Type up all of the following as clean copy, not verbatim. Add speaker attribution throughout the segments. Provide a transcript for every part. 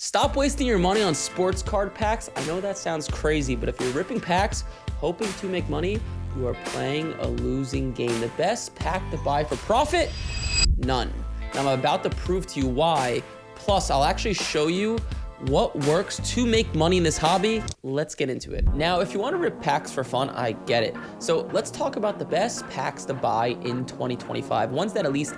Speaker 1: Stop wasting your money on sports card packs. I know that sounds crazy, but if you're ripping packs hoping to make money, you are playing a losing game. The best pack to buy for profit? None. Now I'm about to prove to you why. Plus, I'll actually show you what works to make money in this hobby. Let's get into it. Now, if you want to rip packs for fun, I get it. So let's talk about the best packs to buy in 2025. Ones that at least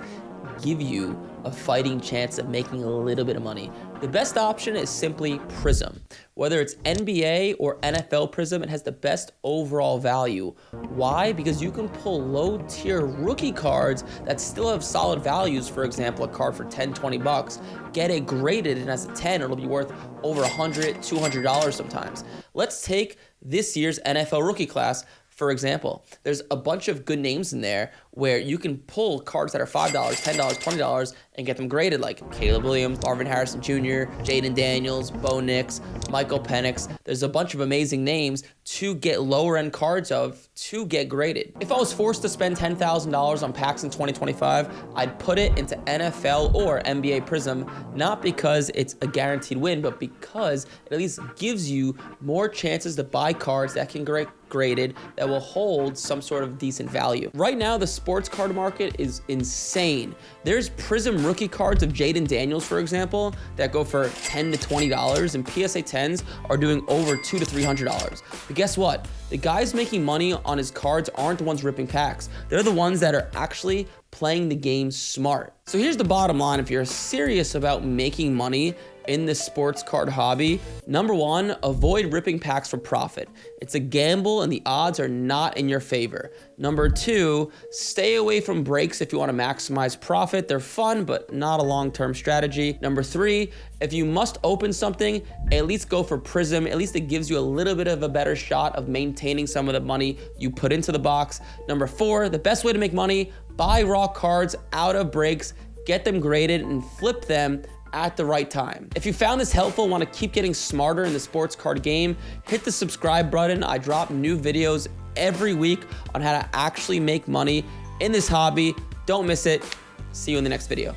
Speaker 1: give you a fighting chance of making a little bit of money. The best option is simply Prism. Whether it's NBA or NFL Prism, it has the best overall value. Why? Because you can pull low-tier rookie cards that still have solid values. For example, a card for 10, 20 bucks, get it graded, and as a 10, it'll be worth over $100, $200 sometimes. Let's take this year's NFL rookie class. For example, there's a bunch of good names in there where you can pull cards that are $5, $10, $20 and get them graded, like Caleb Williams, Marvin Harrison Jr., Jaden Daniels, Bo Nix, Michael Penix. There's a bunch of amazing names to get lower end cards of to get graded. If I was forced to spend $10,000 on packs in 2025, I'd put it into NFL or NBA Prism, not because it's a guaranteed win, but because it at least gives you more chances to buy cards that can get graded that will hold some sort of decent value. Right now, the sports card market is insane. There's Prism rookie cards of Jaden Daniels, for example, that go for $10 to $20, and PSA 10s are doing over $200 to $300. But guess what? The guys making money on his cards aren't the ones ripping packs. They're the ones that are actually playing the game smart. So here's the bottom line. If you're serious about making money in the sports card hobby, number one, avoid ripping packs for profit. It's a gamble and the odds are not in your favor. Number two, stay away from breaks if you want to maximize profit. They're fun, but not a long-term strategy. Number three, if you must open something, at least go for Prism. At least it gives you a little bit of a better shot of maintaining some of the money you put into the box. Number four, the best way to make money, buy raw cards out of breaks, get them graded and flip them at the right time. If you found this helpful, want to keep getting smarter in the sports card game, hit the subscribe button. I drop new videos every week on how to actually make money in this hobby. Don't miss it. See you in the next video.